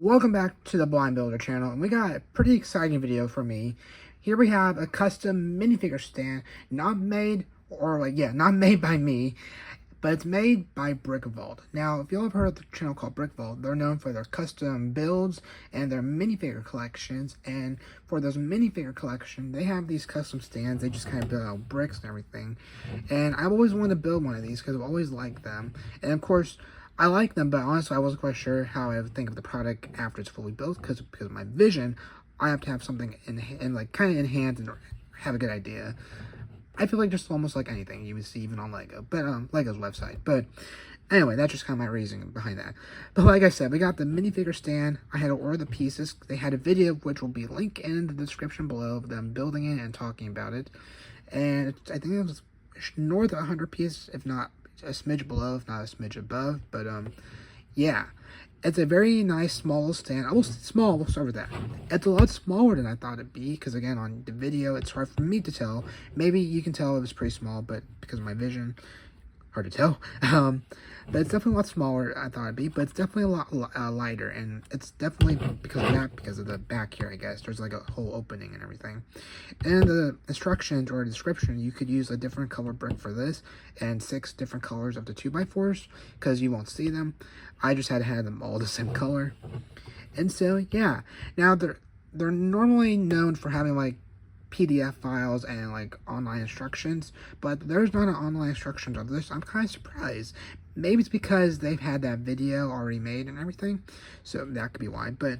Welcome back to the Blind Builder channel, and we got a pretty exciting video for me. Here we have a custom minifigure stand, not made by me, but it's made by Brick Vault. Now, if y'all have heard of the channel called Brick Vault, they're known for their custom builds and their minifigure collections, and for those minifigure collection, they have these custom stands. They just kind of build out bricks and everything, and I've always wanted to build one of these because I've always liked them, and of course, I like them, but honestly, I wasn't quite sure how I would think of the product after it's fully built because of my vision. I have to have something in like kind of in hand and have a good idea. I feel like just almost like anything you would see even on Lego, but Lego's website. But anyway, that's just kind of my reasoning behind that. But like I said, we got the minifigure stand. I had to order the pieces. They had a video which will be linked in the description below of them building it and talking about it. And I think it was north of 100 pieces, if not a smidge below, if not a smidge above. But yeah, it's a very nice small stand. I will say small, we'll start with that. It's a lot smaller than I thought it'd be, because again, on the video it's hard for me to tell. Maybe you can tell it was pretty small, but because of my vision, hard to tell. But it's definitely a lot smaller than I thought it'd be, but it's definitely a lot lighter, and it's definitely because of the back here, I guess. There's like a whole opening and everything. And the instructions or description, you could use a different color brick for this, and 6 different colors of the 2x4s, because you won't see them. I just had to have them all the same color. And so, yeah. Now, they're normally known for having, like, PDF files and like online instructions, but there's not an online instructions on this. I'm kind of surprised. Maybe it's because they've had that video already made and everything, so that could be why. But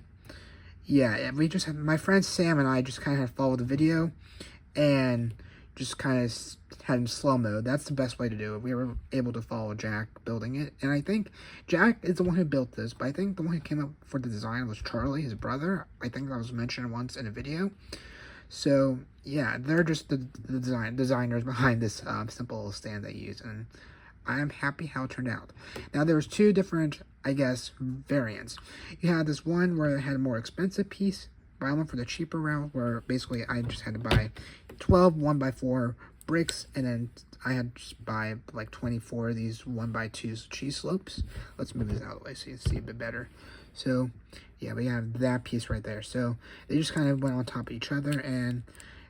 yeah, we just had, my friend Sam and I just kind of followed the video and just kind of had in slow mode. That's the best way to do it. We were able to follow Jack building it, and I think Jack is the one who built this, but I think the one who came up for the design was Charlie, his brother. I think that was mentioned once in a video. So yeah, they're just the designers behind this simple stand they use, and I am happy how it turned out. Now there's 2 different, I guess, variants. You had this one where it had a more expensive piece, but I went for the cheaper route where basically I just had to buy 12 1x4 bricks, and then I had to just buy like 24 of these 1x2 cheese slopes. Let's move this out of the way so you can see a bit better. So yeah, we have that piece right there. So they just kind of went on top of each other, and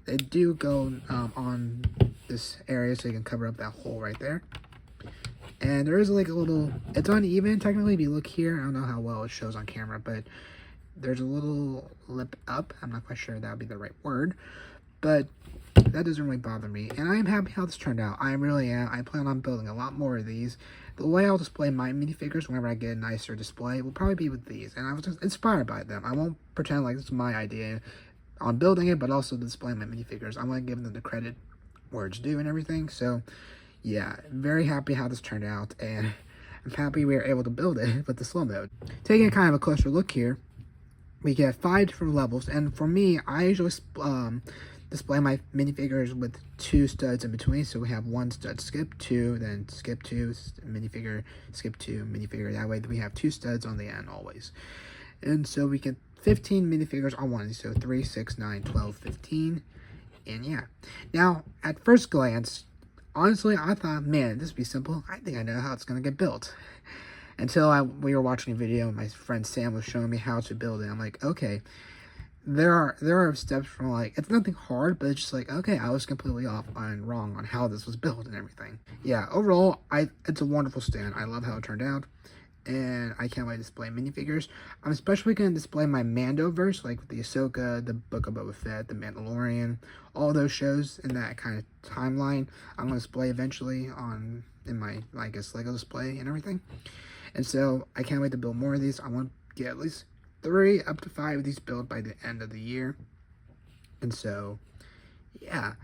they do go on this area so you can cover up that hole right there. And there is like a little, it's uneven technically if you look here. I don't know how well it shows on camera, but there's a little lip up. I'm not quite sure that would be the right word, but that doesn't really bother me, and I am happy how this turned out. I really am. I plan on building a lot more of these. The way I'll display my minifigures whenever I get a nicer display will probably be with these, and I was just inspired by them. I won't pretend like this is my idea on building it, but also displaying my minifigures. I want to give them the credit where it's due and everything. So yeah, very happy how this turned out, and I'm happy we were able to build it with the slow mode. Taking kind of a closer look here, we get 5 different levels, and for me, I usually display my minifigures with 2 studs in between. So we have 1 stud, skip 2, then skip 2, minifigure, skip 2, minifigure. That way we have 2 studs on the end always. And so we get 15 minifigures on one. So 3, 6, 9, 12, 15. And yeah. Now, at first glance, honestly, I thought, man, this would be simple. I think I know how it's going to get built. Until we were watching a video and my friend Sam was showing me how to build it. I'm like, okay, there are steps from, like, it's nothing hard, but it's just like, okay, I was completely off and wrong on how this was built and everything. Yeah, overall, it's a wonderful stand. I love how it turned out, and I can't wait to display minifigures. I'm especially going to display my Mandoverse, like with the Ahsoka, the Book of Boba Fett, the Mandalorian, all those shows in that kind of timeline. I'm going to display eventually in my, I guess, Lego display and everything. And so I can't wait to build more of these. I want to get at least 3 up to 5 of these built by the end of the year. And so, yeah.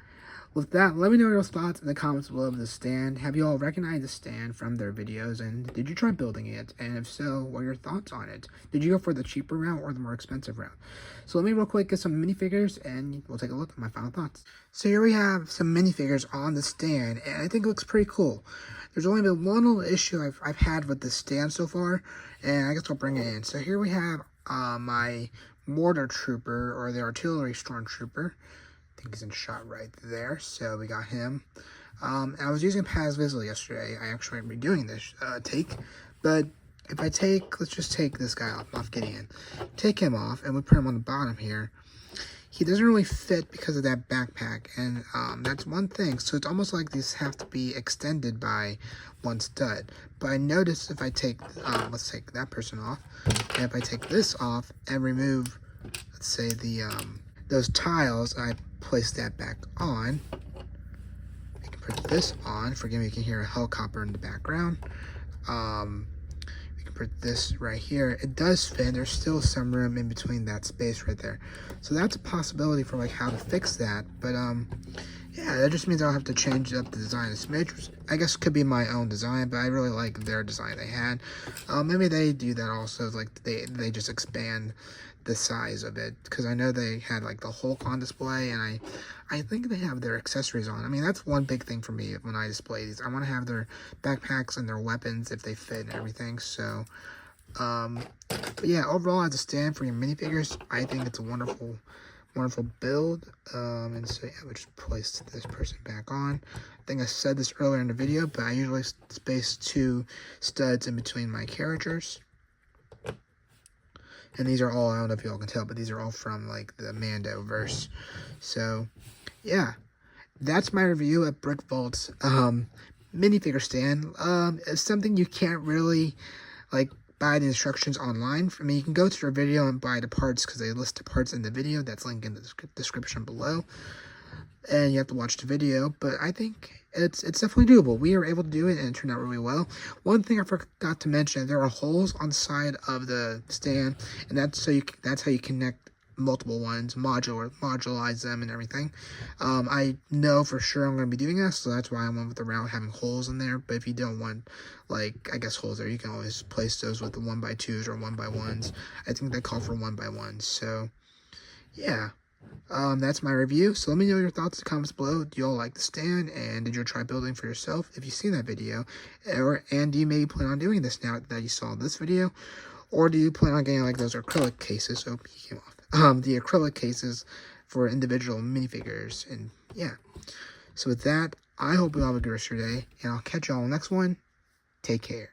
With that, let me know your thoughts in the comments below of the stand. Have you all recognized the stand from their videos, and did you try building it? And if so, what are your thoughts on it? Did you go for the cheaper route or the more expensive route? So let me real quick get some minifigures, and we'll take a look at my final thoughts. So here we have some minifigures on the stand, and I think it looks pretty cool. There's only been one little issue I've had with this stand so far, and I guess I'll bring it in. So here we have my mortar trooper, or the artillery stormtrooper. I think he's in shot right there, so we got him. I was using Paz Visual yesterday. I actually am redoing this take, but if I take, let's just take this guy off, Moff Gideon. Take him off, and we put him on the bottom here. He doesn't really fit because of that backpack, and that's one thing. So it's almost like these have to be extended by one stud. But I noticed if I take, let's take that person off, and if I take this off and remove, let's say those tiles, I place that back on. I can put this on. Forgive me, you can hear a helicopter in the background. We can put this right here. It does fit. There's still some room in between that space right there. So that's a possibility for like how to fix that. But yeah, that just means I'll have to change up the design of Smidge, which I guess could be my own design, but I really like their design they had. Maybe they do that also, like they just expand the size of it, because I know they had like the Hulk on display, and I think they have their accessories on. I mean, that's one big thing for me when I display these. I want to have their backpacks and their weapons if they fit and everything. So but yeah, overall as a stand for your minifigures, I think it's a wonderful build. And so yeah, we just place this person back on. I think I said this earlier in the video, but I usually space 2 studs in between my characters. And these are all, I don't know if y'all can tell, but these are all from like the Mando verse. So yeah, that's my review at Brick Vault's minifigure stand. It's something you can't really like buy the instructions online. I mean, you can go to their video and buy the parts because they list the parts in the video. That's linked in the description below. And you have to watch the video, but I think it's definitely doable. We were able to do it, and it turned out really well. One thing I forgot to mention: there are holes on the side of the stand, and that's how you connect multiple ones, modularize them, and everything. I know for sure I'm going to be doing this, so that's why I went with the route having holes in there. But if you don't want, like, I guess holes there, you can always place those with the 1x2s or 1x1s. I think they call for 1x1s. So yeah. That's my review. So let me know your thoughts in the comments below. Do you all like the stand, and did you try building for yourself if you've seen that video? And do you maybe plan on doing this now that you saw this video? Or do you plan on getting like those acrylic cases? Oh, he came off. The acrylic cases for individual minifigures. And yeah. So with that, I hope you all have a good rest of your day, and I'll catch y'all on the next one. Take care.